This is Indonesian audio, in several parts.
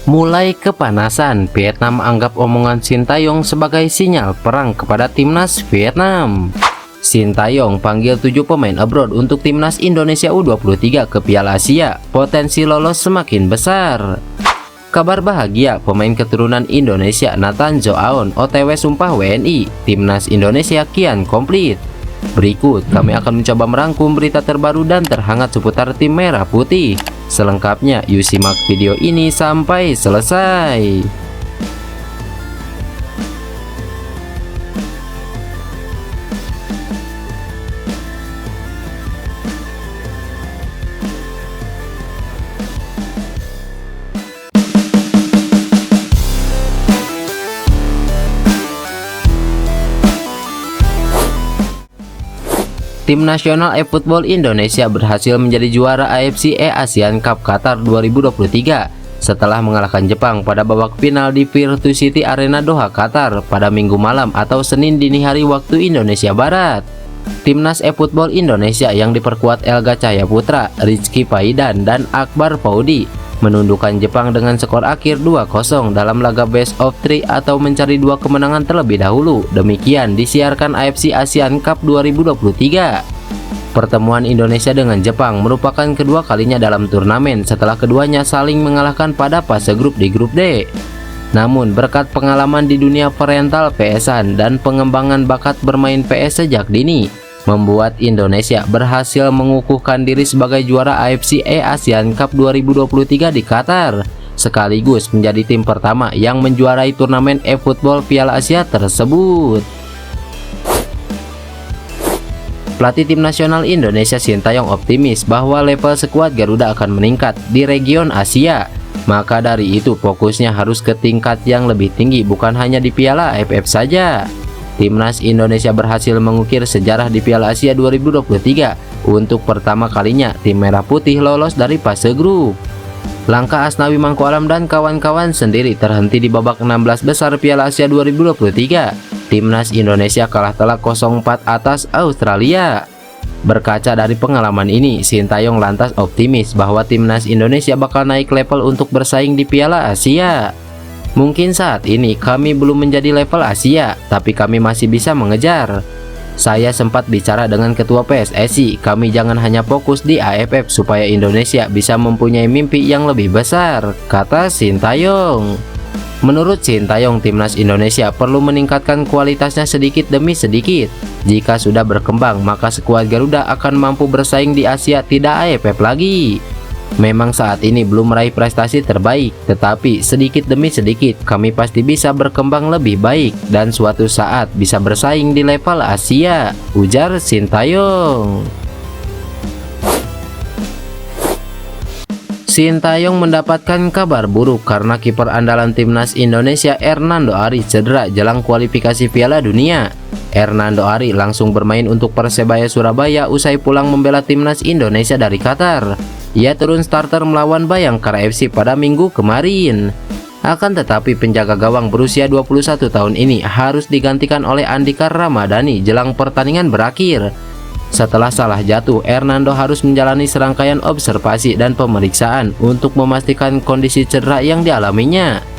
Mulai kepanasan, Vietnam anggap omongan Sintayong sebagai sinyal perang kepada timnas Vietnam. Sintayong panggil 7 pemain abroad untuk timnas Indonesia U23 ke Piala Asia, potensi lolos semakin besar. Kabar bahagia, pemain keturunan Indonesia Nathan Joaon OTW sumpah WNI, timnas Indonesia kian komplit. Berikut kami akan mencoba merangkum berita terbaru dan terhangat seputar tim merah putih. Selengkapnya yuk simak video ini sampai selesai. Tim nasional eFootball Indonesia berhasil menjadi juara AFC Asian Cup Qatar 2023 setelah mengalahkan Jepang pada babak final di Virtu City Arena Doha, Qatar pada Minggu malam atau Senin dini hari waktu Indonesia Barat. Timnas eFootball Indonesia yang diperkuat Elga Cahyaputra, Rizky Faidan, dan Akbar Faudi menundukkan Jepang dengan skor akhir 2-0 dalam laga best of 3 atau mencari 2 kemenangan terlebih dahulu. Demikian disiarkan AFC Asian Cup 2023. Pertemuan Indonesia dengan Jepang merupakan kedua kalinya dalam turnamen setelah keduanya saling mengalahkan pada fase grup di grup D. Namun berkat pengalaman di dunia perental PS-an dan pengembangan bakat bermain PS sejak dini, membuat Indonesia berhasil mengukuhkan diri sebagai juara AFC Asian Cup 2023 di Qatar, sekaligus menjadi tim pertama yang menjuarai turnamen eFootball Piala Asia tersebut. Pelatih tim nasional Indonesia Sintayong optimis bahwa level skuad Garuda akan meningkat di region Asia. Maka dari itu fokusnya harus ke tingkat yang lebih tinggi, bukan hanya di Piala AFF saja. Timnas Indonesia berhasil mengukir sejarah di Piala Asia 2023. Untuk pertama kalinya tim merah putih lolos dari fase grup. Langkah Asnawi Mangku Alam dan kawan-kawan sendiri terhenti di babak 16 besar Piala Asia 2023. Timnas Indonesia kalah telak 0-4 atas Australia. Berkaca dari pengalaman ini, Sintayong lantas optimis bahwa timnas Indonesia bakal naik level untuk bersaing di Piala Asia. Mungkin saat ini kami belum menjadi level Asia, tapi kami masih bisa mengejar. Saya sempat bicara dengan ketua PSSI, kami jangan hanya fokus di AFF supaya Indonesia bisa mempunyai mimpi yang lebih besar, kata Sintayong. Menurut Sintayong, timnas Indonesia perlu meningkatkan kualitasnya sedikit demi sedikit. Jika sudah berkembang, maka skuad Garuda akan mampu bersaing di Asia, tidak AFF lagi. Memang saat ini belum meraih prestasi terbaik, tetapi sedikit demi sedikit kami pasti bisa berkembang lebih baik dan suatu saat bisa bersaing di level Asia, ujar Sintayong. Sintayong mendapatkan kabar buruk karena kiper andalan timnas Indonesia Hernando Ari cedera jelang kualifikasi Piala Dunia. Hernando Ari langsung bermain untuk Persebaya Surabaya usai pulang membela timnas Indonesia dari Qatar. Ia turun starter melawan Bayangkara FC pada Minggu kemarin. Akan tetapi penjaga gawang berusia 21 tahun ini harus digantikan oleh Andika Ramadhani jelang pertandingan berakhir. Setelah salah jatuh, Hernando harus menjalani serangkaian observasi dan pemeriksaan untuk memastikan kondisi cedera yang dialaminya.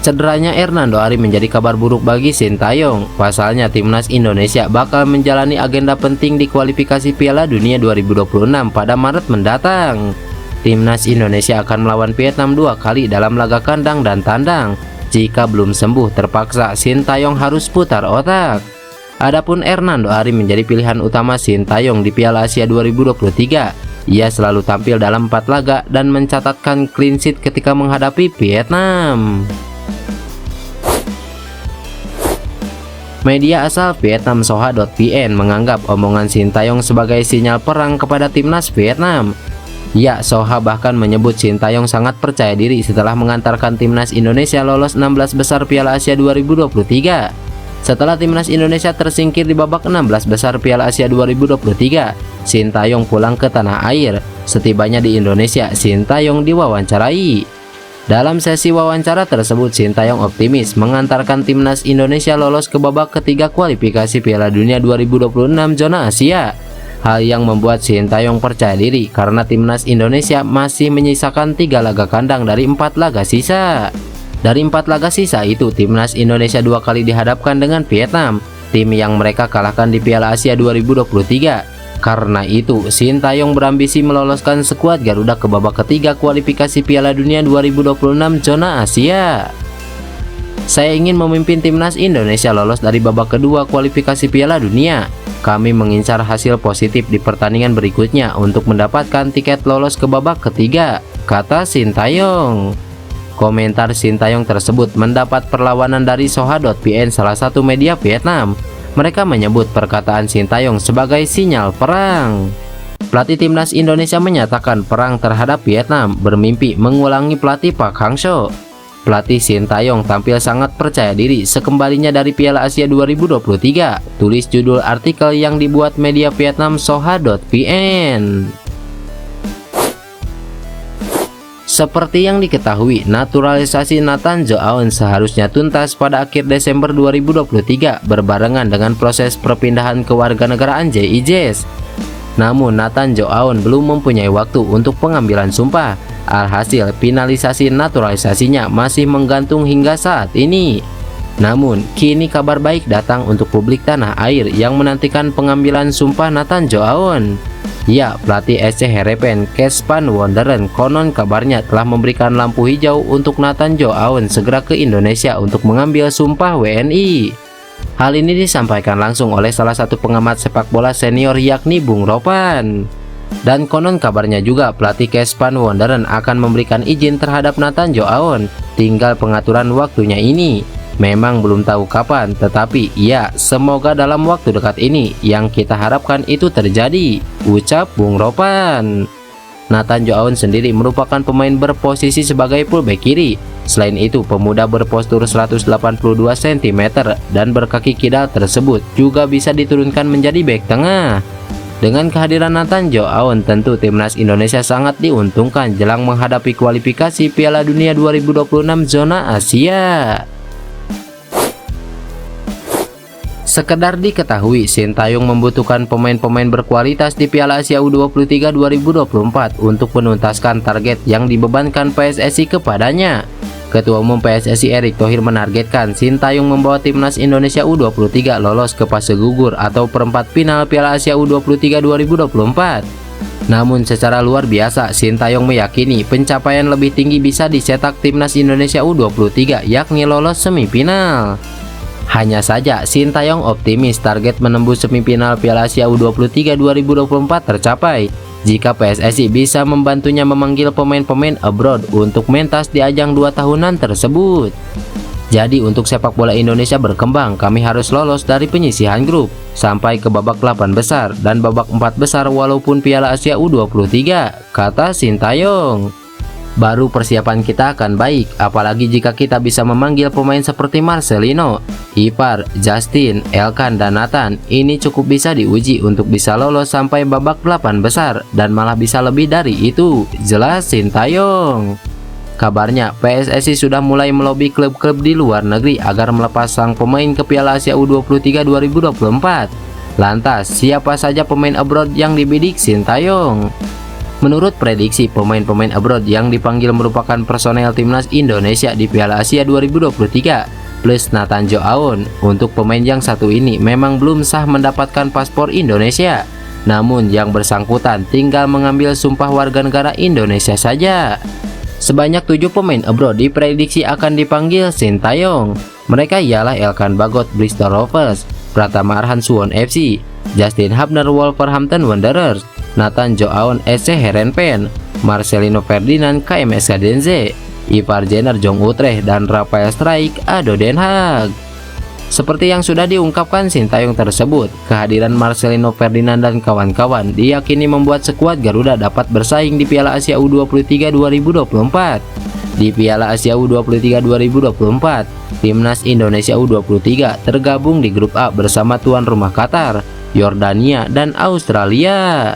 Cederanya Hernando Ari menjadi kabar buruk bagi Sintayong. Pasalnya timnas Indonesia bakal menjalani agenda penting di kualifikasi Piala Dunia 2026 pada Maret mendatang. Timnas Indonesia akan melawan Vietnam 2 kali dalam laga kandang dan tandang. Jika belum sembuh, terpaksa Sintayong harus putar otak. Adapun Hernando Ari menjadi pilihan utama Sintayong di Piala Asia 2023. Ia selalu tampil dalam 4 laga dan mencatatkan clean sheet ketika menghadapi Vietnam. Media asal Vietnam Soha.vn menganggap omongan Sintayong sebagai sinyal perang kepada timnas Vietnam. Ya, Soha bahkan menyebut Sintayong sangat percaya diri setelah mengantarkan timnas Indonesia lolos 16 besar Piala Asia 2023. Setelah timnas Indonesia tersingkir di babak 16 besar Piala Asia 2023, Sintayong pulang ke tanah air. Setibanya di Indonesia, Sintayong diwawancarai. Dalam sesi wawancara tersebut, Sintayong optimis mengantarkan timnas Indonesia lolos ke babak ketiga kualifikasi Piala Dunia 2026 zona Asia. Hal yang membuat Sintayong percaya diri karena timnas Indonesia masih menyisakan 3 laga kandang dari 4 laga sisa. Dari 4 laga sisa itu, timnas Indonesia 2 kali dihadapkan dengan Vietnam, tim yang mereka kalahkan di Piala Asia 2023. Karena itu, Sintayong berambisi meloloskan skuad Garuda ke babak ketiga kualifikasi Piala Dunia 2026 zona Asia. Saya ingin memimpin timnas Indonesia lolos dari babak kedua kualifikasi Piala Dunia. Kami mengincar hasil positif di pertandingan berikutnya untuk mendapatkan tiket lolos ke babak ketiga, kata Sintayong. Komentar Sintayong tersebut mendapat perlawanan dari Soha.vn, salah satu media Vietnam. Mereka menyebut perkataan Sintayong sebagai sinyal perang. Pelatih timnas Indonesia menyatakan perang terhadap Vietnam, bermimpi mengulangi pelatih Park Hang-seo. Pelatih Sintayong tampil sangat percaya diri sekembalinya dari Piala Asia 2023, tulis judul artikel yang dibuat media Vietnam Soha.vn. Seperti yang diketahui, naturalisasi Nathan Joaon seharusnya tuntas pada akhir Desember 2023 berbarengan dengan proses perpindahan kewarganegaraan JIJS. Namun Nathan Joaon belum mempunyai waktu untuk pengambilan sumpah. Alhasil, finalisasi naturalisasinya masih menggantung hingga saat ini. Namun, kini kabar baik datang untuk publik tanah air yang menantikan pengambilan sumpah Nathan Joaon. Ya, pelatih SC Heerenveen Kespan Wonderen konon kabarnya telah memberikan lampu hijau untuk Nathan Joaon segera ke Indonesia untuk mengambil sumpah WNI. Hal ini disampaikan langsung oleh salah satu pengamat sepak bola senior yakni Bung Ropan. Dan konon kabarnya juga pelatih Kespan Wonderen akan memberikan izin terhadap Nathan Joaon, tinggal pengaturan waktunya ini. Memang belum tahu kapan, tetapi ya semoga dalam waktu dekat ini yang kita harapkan itu terjadi, ucap Bung Ropan. Nathan Joaon sendiri merupakan pemain berposisi sebagai fullback kiri. Selain itu, pemuda berpostur 182 cm dan berkaki kidal tersebut juga bisa diturunkan menjadi bek tengah. Dengan kehadiran Nathan Joaon, tentu timnas Indonesia sangat diuntungkan jelang menghadapi kualifikasi Piala Dunia 2026 zona Asia. Sekedar diketahui, Sintayong membutuhkan pemain-pemain berkualitas di Piala Asia U23 2024 untuk menuntaskan target yang dibebankan PSSI kepadanya. Ketua Umum PSSI Erick Thohir menargetkan Sintayong membawa timnas Indonesia U23 lolos ke fase gugur atau perempat final Piala Asia U23 2024. Namun secara luar biasa, Sintayong meyakini pencapaian lebih tinggi bisa dicetak timnas Indonesia U23, yakni lolos semifinal. Hanya saja, Sintayong optimis target menembus semifinal Piala Asia U23 2024 tercapai jika PSSI bisa membantunya memanggil pemain-pemain abroad untuk mentas di ajang 2 tahunan tersebut. Jadi untuk sepak bola Indonesia berkembang, kami harus lolos dari penyisihan grup sampai ke babak 8 besar dan babak 4 besar walaupun Piala Asia U23, kata Sintayong. Baru persiapan kita akan baik, apalagi jika kita bisa memanggil pemain seperti Marcelino, Ipar, Justin, Elkan, dan Nathan. Ini cukup bisa diuji untuk bisa lolos sampai babak 8 besar dan malah bisa lebih dari itu, jelas Sintayong. Kabarnya PSSI sudah mulai melobi klub-klub di luar negeri agar melepas sang pemain ke Piala Asia U23 2024. Lantas, siapa saja pemain abroad yang dibidik Sintayong? Menurut prediksi, pemain-pemain abroad yang dipanggil merupakan personel timnas Indonesia di Piala Asia 2023 plus Nathan Joaon. Untuk pemain yang satu ini memang belum sah mendapatkan paspor Indonesia, namun yang bersangkutan tinggal mengambil sumpah warga negara Indonesia saja. Sebanyak 7 pemain abroad diprediksi akan dipanggil Sintayong. Mereka ialah Elkan Bagot Bristol Rovers, Pratama Arhan Suwon FC, Justin Hubner Wolverhampton Wanderers, Nathan Joaon SC Heerenveen, Marcelino Ferdinand KMS Cadenze, Ivar Jenner Jong Utrecht, dan Rafael Struijk ADO Den Haag. Seperti yang sudah diungkapkan Sintayong tersebut, kehadiran Marcelino Ferdinand dan kawan-kawan diyakini membuat skuad Garuda dapat bersaing di Piala Asia U23 2024. Di Piala Asia U23 2024, timnas Indonesia U23 tergabung di grup A bersama tuan rumah Qatar, Yordania, dan Australia.